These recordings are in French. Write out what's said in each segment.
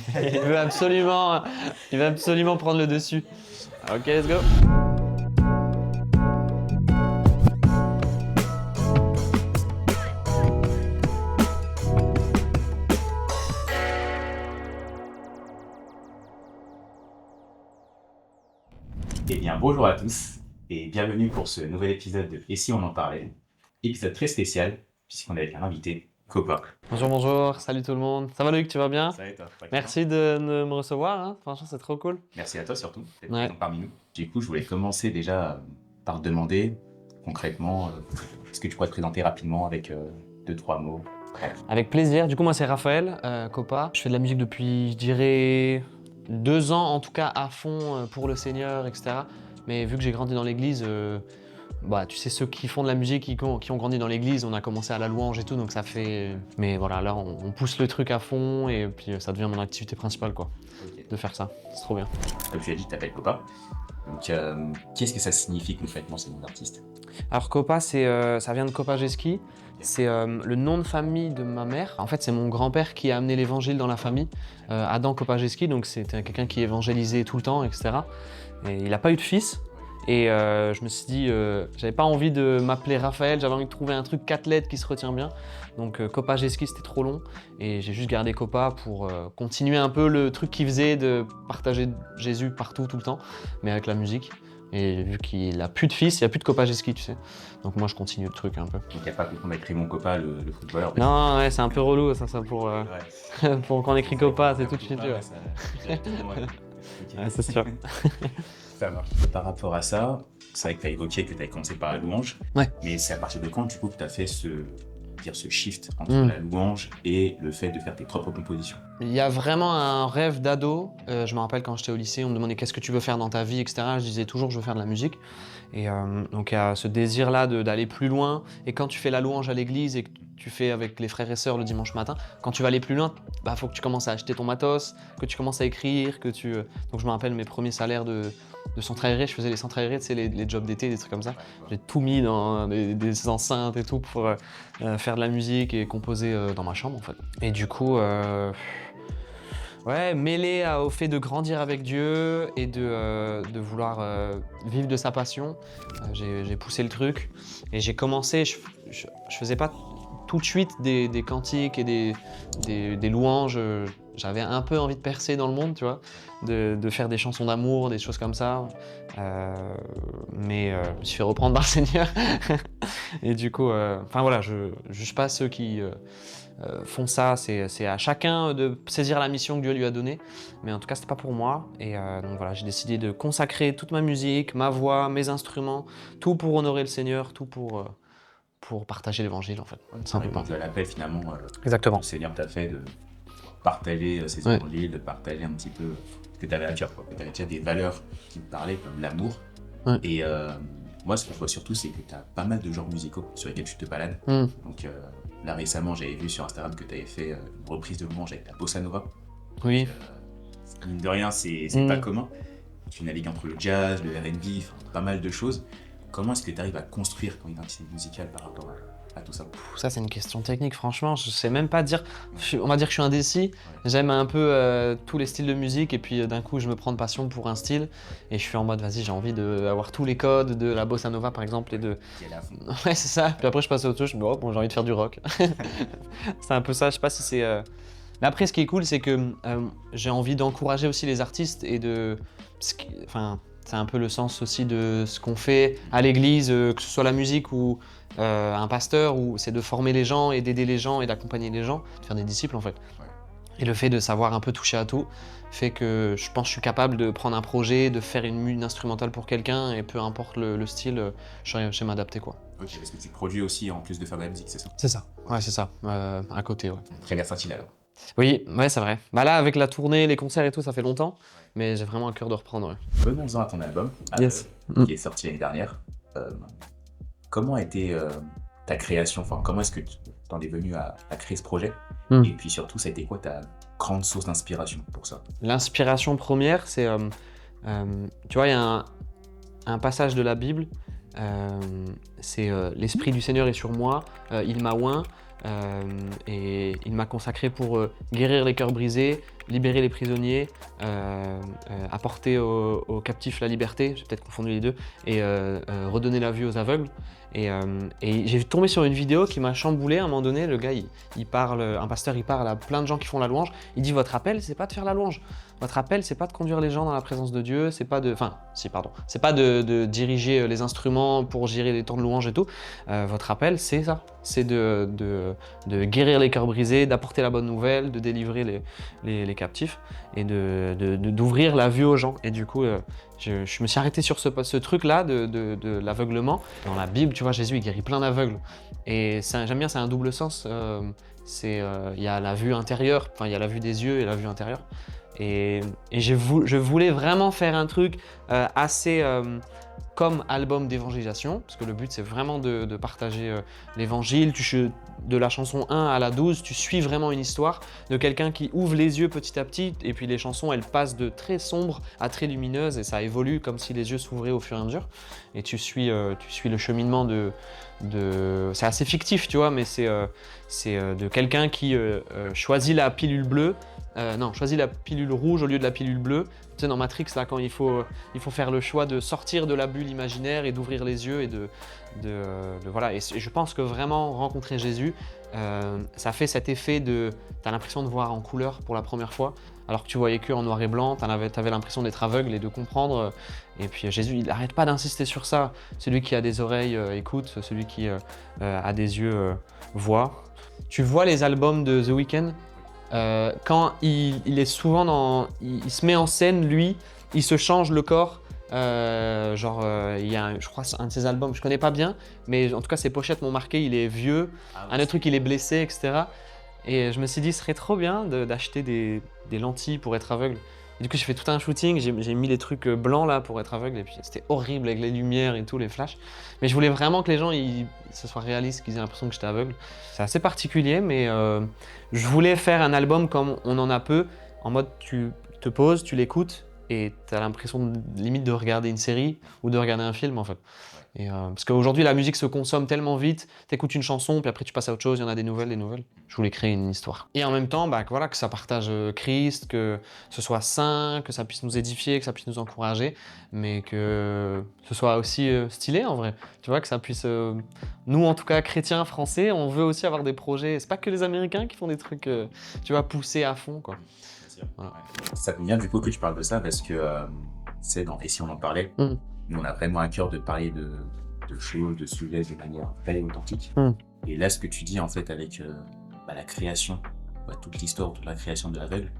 Il veut absolument prendre le dessus. Ok, let's go. Eh bien, bonjour à tous et bienvenue pour ce nouvel épisode de Et si on en parlait. Épisode très spécial puisqu'on est avec un invité, Copa. Bonjour, salut tout le monde. Ça va Luc, tu vas bien? Ça va et toi? Merci de me recevoir, hein. Franchement c'est trop cool. Merci à toi surtout d'être Ouais. présent parmi nous. Du coup, je voulais commencer déjà par te demander concrètement, est-ce que tu pourrais te présenter rapidement avec 2-3 mots? Avec plaisir. Du coup moi c'est Raphaël, Copa. Je fais de la musique depuis, je dirais, 2 ans en tout cas à fond pour le Seigneur, etc. Mais vu que j'ai grandi dans l'église, bah tu sais ceux qui font de la musique, qui ont grandi dans l'église, on a commencé à la louange et tout, donc ça fait... Mais voilà, là on pousse le truc à fond et puis ça devient mon activité principale quoi, Ok. de faire ça. C'est trop bien. Comme tu as dit, tu t'appelles Copa. Donc, qu'est-ce que ça signifie concrètement ce nom d'artiste? Alors Copa, ça vient de Copageski. C'est le nom de famille de ma mère. En fait, c'est mon grand-père qui a amené l'évangile dans la famille, Adam Copageski, donc c'était quelqu'un qui évangélisait tout le temps, etc. Et il n'a pas eu de fils. Et je me suis dit, j'avais pas envie de m'appeler Raphaël, j'avais envie de trouver un truc 4 lettres qui se retient bien. Donc Copageski, c'était trop long. Et j'ai juste gardé Copa pour continuer un peu le truc qu'il faisait de partager Jésus partout, tout le temps, mais avec la musique. Et vu qu'il a plus de fils, il n'y a plus de Copageski, tu sais. Donc moi, je continue le truc un peu. Donc, il n'y a pas qu'on a écrit mon Copa, le footballeur. Non, ouais, c'est un peu relou, ça pour, Ouais. pour qu'on écrit Copa, c'est tout de suite. Ouais, Ouais. ça- directement, ouais. Ok. Ouais, c'est sûr. Ça marche. Par rapport à ça, c'est vrai que tu as évoqué que tu as commencé par la louange. Ouais. Mais c'est à partir de quand, du coup, que tu as fait ce shift entre Mm. la louange et le fait de faire tes propres compositions? Il y a vraiment un rêve d'ado. Je me rappelle quand j'étais au lycée, on me demandait qu'est-ce que tu veux faire dans ta vie, etc. Je disais toujours je veux faire de la musique. Et donc il y a ce désir-là d'aller plus loin. Et quand tu fais la louange à l'église et que tu fais avec les frères et sœurs le dimanche matin, quand tu vas aller plus loin, bah faut que tu commences à acheter ton matos, que tu commences à écrire, que tu. Donc je me rappelle mes premiers salaires de centralier, je faisais les centraliers, tu sais, les jobs d'été, des trucs comme ça. J'ai tout mis dans des enceintes et tout pour faire de la musique et composer dans ma chambre en fait. Et du coup, ouais, mêlé au fait de grandir avec Dieu et de vouloir vivre de sa passion, j'ai poussé le truc et j'ai commencé, je faisais pas tout de suite des cantiques et des louanges. J'avais un peu envie de percer dans le monde, tu vois, de faire des chansons d'amour, des choses comme ça. Mais je me suis fait reprendre par le Seigneur. Et du coup, enfin voilà, je juge pas ceux qui font ça. C'est à chacun de saisir la mission que Dieu lui a donnée. Mais en tout cas, c'était pas pour moi. Et donc voilà, j'ai décidé de consacrer toute ma musique, ma voix, mes instruments, tout pour honorer le Seigneur, tout pour partager l'évangile en fait. Simplement. Répondre à l'appel finalement Exactement. le Seigneur t'a fait de partager ses Ouais. évangiles, de partager un petit peu ce que tu avais à cœur, quoi. Tu avais déjà des valeurs qui te parlaient comme l'amour. Ouais. Et moi, ce que je vois surtout, c'est que tu as pas mal de genres musicaux sur lesquels tu te balades. Mm. Donc là, récemment, j'avais vu sur Instagram que tu avais fait une reprise de louange avec la bossa nova. Oui. Mine de rien, c'est pas commun. Tu navigues entre le jazz, le R&B, enfin, pas mal de choses. Comment est-ce que tu arrives à construire ton identité musicale par rapport à tout ça? Ça, c'est une question technique, franchement. Je sais même pas dire. On va dire que je suis indécis. J'aime un peu tous les styles de musique, et puis d'un coup, je me prends de passion pour un style. Et je suis en mode, vas-y, j'ai envie d'avoir tous les codes de la bossa nova, par exemple, et de. Qui est là à fond. Ouais, c'est ça. Puis après, je passe à autre chose. Je me dis, oh, bon, j'ai envie de faire du rock. C'est un peu ça. Je sais pas si c'est. Mais après, ce qui est cool, c'est que j'ai envie d'encourager aussi les artistes et de. Enfin, c'est un peu le sens aussi de ce qu'on fait à l'église, que ce soit la musique ou un pasteur, où c'est de former les gens et d'aider les gens et d'accompagner les gens, de faire des disciples en fait. Ouais. Et le fait de savoir un peu toucher à tout fait que je pense que je suis capable de prendre un projet, de faire une instrumentale pour quelqu'un, et peu importe le style, je sais m'adapter quoi. Ok, parce que tu produis aussi en plus de faire de la musique, c'est ça? C'est ça. Ouais, c'est ça. À côté, ouais. Très versatile alors. Oui, ouais, c'est vrai. Bah là, avec la tournée, les concerts et tout, ça fait longtemps, mais j'ai vraiment à cœur de reprendre. Ouais. Venons-en à ton album, Yes. qui est sorti l'année dernière. Comment a été ta création? Enfin, comment est-ce que tu en es venu à créer ce projet? Mm. Et puis surtout, ça a été quoi ta grande source d'inspiration pour ça? L'inspiration première, c'est, tu vois, il y a un passage de la Bible, c'est l'Esprit du Seigneur est sur moi, il m'a oint, et il m'a consacré pour guérir les cœurs brisés, libérer les prisonniers, apporter aux captifs la liberté, j'ai peut-être confondu les deux, et redonner la vue aux aveugles. Et j'ai tombé sur une vidéo qui m'a chamboulé. À un moment donné, le gars, il parle, un pasteur, il parle à plein de gens qui font la louange. Il dit, votre appel, c'est pas de faire la louange. Votre appel, c'est pas de conduire les gens dans la présence de Dieu, c'est pas de, enfin, si, pardon, c'est pas de diriger les instruments pour gérer les temps de louange et tout. Votre appel, c'est ça, c'est de guérir les cœurs brisés, d'apporter la bonne nouvelle, de délivrer les captifs et d'ouvrir la vue aux gens. Et du coup, je me suis arrêté sur ce truc-là de l'aveuglement. Dans la Bible, tu vois, Jésus, il guérit plein d'aveugles. Et j'aime bien, c'est un double sens. Il y a la vue intérieure, enfin, il y a la vue des yeux et la vue intérieure. Et je voulais vraiment faire un truc assez comme album d'évangélisation, parce que le but c'est vraiment de partager l'évangile. De la chanson 1 à la 12, tu suis vraiment une histoire de quelqu'un qui ouvre les yeux petit à petit, et puis les chansons elles passent de très sombres à très lumineuses, et ça évolue comme si les yeux s'ouvraient au fur et à mesure. Et tu suis le cheminement c'est assez fictif, tu vois, mais c'est de quelqu'un qui choisit la pilule bleue. Choisis la pilule rouge au lieu de la pilule bleue. Tu sais, dans Matrix, là, quand il faut faire le choix de sortir de la bulle imaginaire et d'ouvrir les yeux et voilà. Et je pense que vraiment rencontrer Jésus, ça fait cet effet t'as l'impression de voir en couleur pour la première fois, alors que tu voyais que en noir et blanc. T'avais l'impression d'être aveugle et de comprendre. Et puis Jésus, il n'arrête pas d'insister sur ça. Celui qui a des oreilles écoute, celui qui a des yeux voit. Tu vois les albums de The Weeknd? Quand il est souvent il se met en scène, lui, il se change le corps. Il y a, je crois, un de ses albums, je connais pas bien, mais en tout cas, ses pochettes m'ont marqué. Il est vieux, un autre truc, il est blessé, etc. Et je me suis dit, ce serait trop bien d'acheter des lentilles pour être aveugle. Et du coup, j'ai fait tout un shooting, j'ai mis les trucs blancs là pour être aveugle, et puis c'était horrible avec les lumières et tout, les flashs. Mais je voulais vraiment que les gens, ce soit réaliste, qu'ils aient l'impression que j'étais aveugle. C'est assez particulier, mais je voulais faire un album comme on en a peu, en mode tu te poses, tu l'écoutes, et t'as l'impression limite de regarder une série ou de regarder un film en fait. Et parce qu'aujourd'hui la musique se consomme tellement vite, t'écoutes une chanson puis après tu passes à autre chose, il y en a des nouvelles. Je voulais créer une histoire. Et en même temps, voilà, que ça partage Christ, que ce soit sain, que ça puisse nous édifier, que ça puisse nous encourager, mais que ce soit aussi stylé en vrai. Tu vois, que ça puisse... nous en tout cas, chrétiens, français, on veut aussi avoir des projets. C'est pas que les Américains qui font des trucs, tu vois, poussés à fond quoi. Voilà. Ça me vient du coup que tu parles de ça parce que c'est dans Et si on en parlait, nous on a vraiment à cœur de parler de choses, de sujets de manière très authentique. Et là, ce que tu dis en fait avec la création, toute l'histoire de la création de l'aveugle,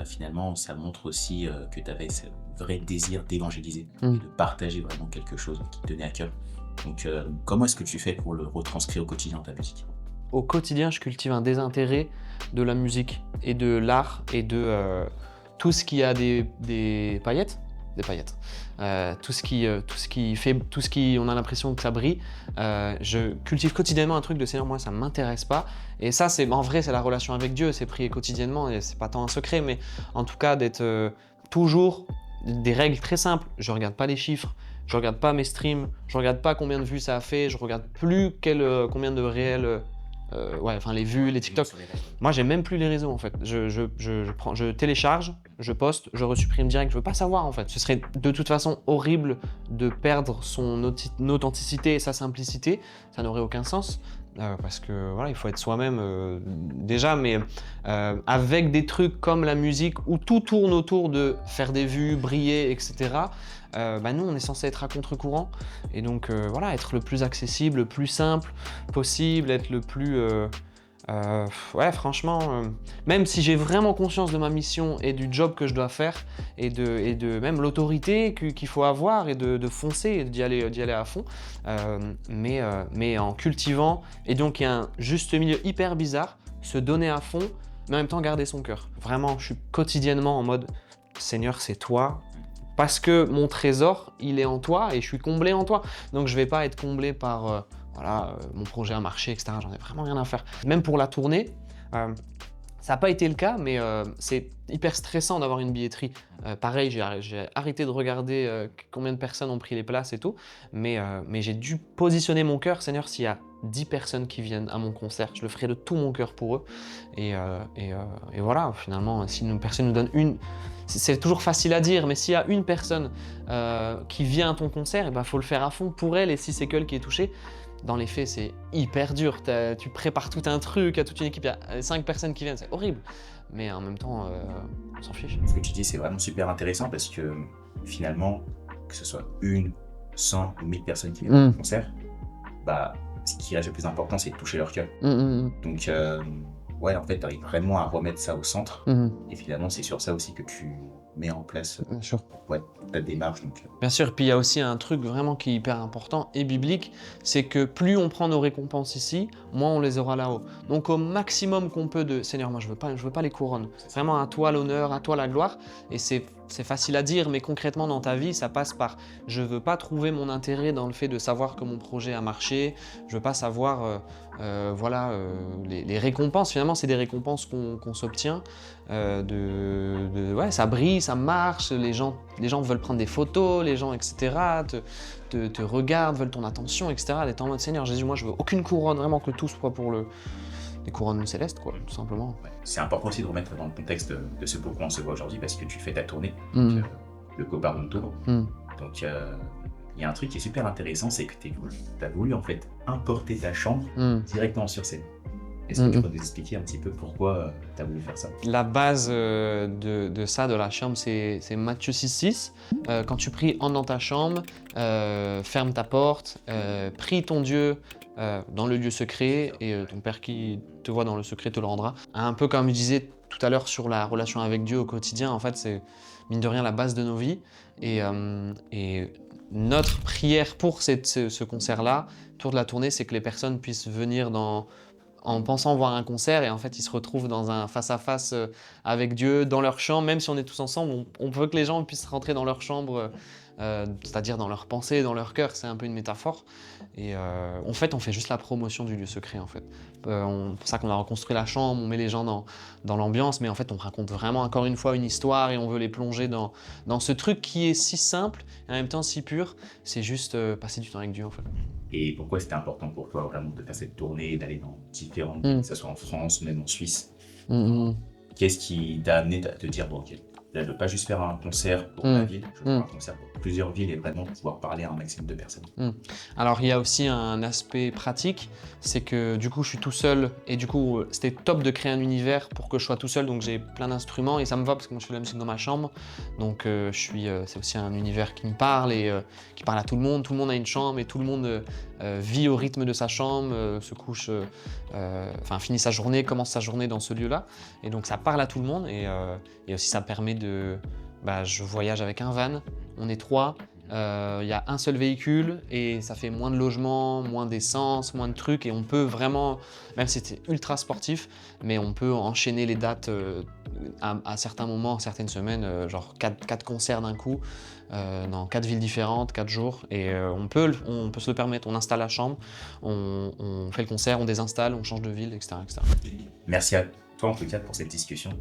finalement ça montre aussi que tu avais ce vrai désir d'évangéliser et de partager vraiment quelque chose qui te tenait à cœur. Donc comment est-ce que tu fais pour le retranscrire au quotidien ta musique? Au quotidien, je cultive un désintérêt de la musique et de l'art et de tout ce qui a des paillettes. Tout ce qui on a l'impression que ça brille. Je cultive quotidiennement un truc de Seigneur, moi ça m'intéresse pas. Et ça, en vrai, c'est la relation avec Dieu, c'est prier quotidiennement et c'est pas tant un secret, mais en tout cas d'être toujours des règles très simples. Je regarde pas les chiffres, je regarde pas mes streams, je regarde pas combien de vues ça a fait, je regarde plus combien de réels. Les vues, les TikTok. Moi, j'ai même plus les réseaux en fait. Je télécharge, je poste, je resupprime direct. Je veux pas savoir en fait. Ce serait de toute façon horrible de perdre son authenticité et sa simplicité. Ça n'aurait aucun sens. Parce que voilà, il faut être soi-même déjà, mais avec des trucs comme la musique où tout tourne autour de faire des vues, briller, etc. Nous, on est censé être à contre-courant et donc voilà, être le plus accessible, le plus simple possible, être le plus... franchement, même si j'ai vraiment conscience de ma mission et du job que je dois faire et de même l'autorité qu'il faut avoir et de foncer et d'y aller à fond, mais en cultivant, et donc il y a un juste milieu hyper bizarre, se donner à fond, mais en même temps garder son cœur. Vraiment, je suis quotidiennement en mode Seigneur, c'est toi. Parce que mon trésor, il est en toi et je suis comblé en toi. Donc je vais pas être comblé par mon projet a marché, etc. J'en ai vraiment rien à faire. Même pour la tournée, ça n'a pas été le cas, mais c'est hyper stressant d'avoir une billetterie. Pareil, j'ai arrêté de regarder combien de personnes ont pris les places et tout, mais j'ai dû positionner mon cœur. Seigneur, s'il y a 10 personnes qui viennent à mon concert. Je le ferai de tout mon cœur pour eux. Et voilà, finalement, si une personne nous donne une... C'est toujours facile à dire, mais s'il y a une personne qui vient à ton concert, il faut le faire à fond pour elle. Et si c'est qu'elle qui est touchée, dans les faits, c'est hyper dur. Tu prépares tout un truc, à toute une équipe, il y a 5 personnes qui viennent, c'est horrible. Mais en même temps, on s'en fiche. Ce que tu dis, c'est vraiment super intéressant parce que finalement, que ce soit 1, 100 ou 1000 personnes qui viennent au concert, ce qui reste le plus important, c'est de toucher leur cœur. Donc, ouais, en fait, tu arrives vraiment à remettre ça au centre. Et finalement, c'est sur ça aussi que tu mets en place ta démarche. Donc. Bien sûr, puis il y a aussi un truc vraiment qui est hyper important et biblique, c'est que plus on prend nos récompenses ici, moins on les aura là-haut. Donc au maximum qu'on peut de « Seigneur, moi je veux pas les couronnes, vraiment à toi l'honneur, à toi la gloire ». Et c'est facile à dire, mais concrètement dans ta vie, ça passe par « je veux pas trouver mon intérêt dans le fait de savoir que mon projet a marché, je veux pas savoir les récompenses ». Finalement, c'est des récompenses qu'on s'obtient, ça brille, ça marche, les gens veulent prendre des photos, les gens, etc., te regardent, veulent ton attention, etc. D'être en mode « Seigneur Jésus, moi je veux aucune couronne, vraiment que tout soit pour les couronnes célestes, quoi, tout simplement. » C'est important aussi de remettre dans le contexte de ce pourquoi on se voit aujourd'hui, parce que tu fais ta tournée, donc, le Copa Tour. Donc il y a un truc qui est super intéressant, c'est que tu as voulu en fait importer ta chambre directement sur scène. Est-ce que tu peux nous expliquer un petit peu pourquoi tu as voulu faire ça? La base de ça, de la chambre, c'est Matthieu 6,6. Quand tu pries, entre dans ta chambre, ferme ta porte, prie ton Dieu dans le lieu secret et ton Père qui te voit dans le secret te le rendra. Un peu comme je disais tout à l'heure sur la relation avec Dieu au quotidien, en fait, c'est mine de rien la base de nos vies. Et notre prière pour ce concert-là, tour de la tournée, c'est que les personnes puissent venir en pensant voir un concert et en fait ils se retrouvent dans un face-à-face avec Dieu, dans leur chambre, même si on est tous ensemble, on veut que les gens puissent rentrer dans leur chambre, c'est-à-dire dans leurs pensées, dans leur cœur, c'est un peu une métaphore. Et en fait, on fait juste la promotion du lieu secret en fait. C'est pour ça qu'on a reconstruit la chambre, on met les gens dans l'ambiance, mais en fait on raconte vraiment encore une fois une histoire et on veut les plonger dans ce truc qui est si simple et en même temps si pur, c'est juste passer du temps avec Dieu en fait. Et pourquoi c'était important pour toi vraiment de faire cette tournée, d'aller dans différentes villes, que ce soit en France, même en Suisse? Qu'est-ce qui t'a amené à te dire, bon ok, là, je ne veux pas juste faire un concert pour ma ville, je veux faire un concert pour plusieurs villes et vraiment pouvoir parler à un maximum de personnes. Alors il y a aussi un aspect pratique, c'est que du coup je suis tout seul et du coup c'était top de créer un univers pour que je sois tout seul, donc j'ai plein d'instruments et ça me va parce que moi je fais de la musique dans ma chambre, donc c'est aussi un univers qui me parle et qui parle à tout le monde a une chambre et tout le monde vit au rythme de sa chambre, se couche, finit sa journée, commence sa journée dans ce lieu-là et donc ça parle à tout le monde et aussi ça permet je voyage avec un van, on est 3, il y a un seul véhicule et ça fait moins de logements, moins d'essence, moins de trucs et on peut vraiment, même si c'était ultra sportif, mais on peut enchaîner les dates à certains moments, certaines semaines, genre 4 concerts d'un coup, dans 4 villes différentes, 4 jours et on peut se le permettre, on installe la chambre, on fait le concert, on désinstalle, on change de ville, etc. Merci à toi en tout cas pour cette discussion.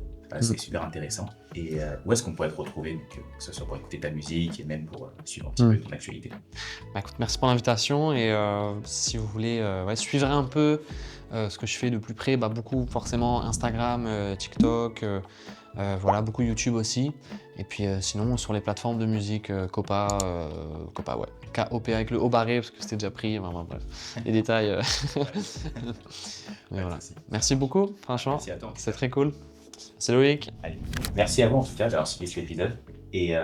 C'est super intéressant. Et où est-ce qu'on pourrait te retrouver, donc, que ce soit pour écouter ta musique et même pour suivre un petit peu ton actualité? Écoute, merci pour l'invitation et si vous voulez suivre un peu ce que je fais de plus près, beaucoup forcément Instagram, TikTok, beaucoup YouTube aussi. Et puis sinon sur les plateformes de musique, Copa, K-O-P avec le haut barré parce que c'était déjà pris, bref, les détails. Mais voilà. Merci beaucoup, franchement, c'est très cool. C'est Loïc. Allez. Merci à vous en tout cas d'avoir suivi cet épisode. Et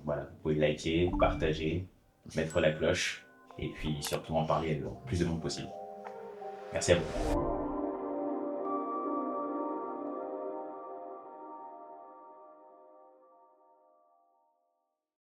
vous pouvez liker, partager, mettre la cloche et puis surtout en parler le plus de monde possible. Merci à vous.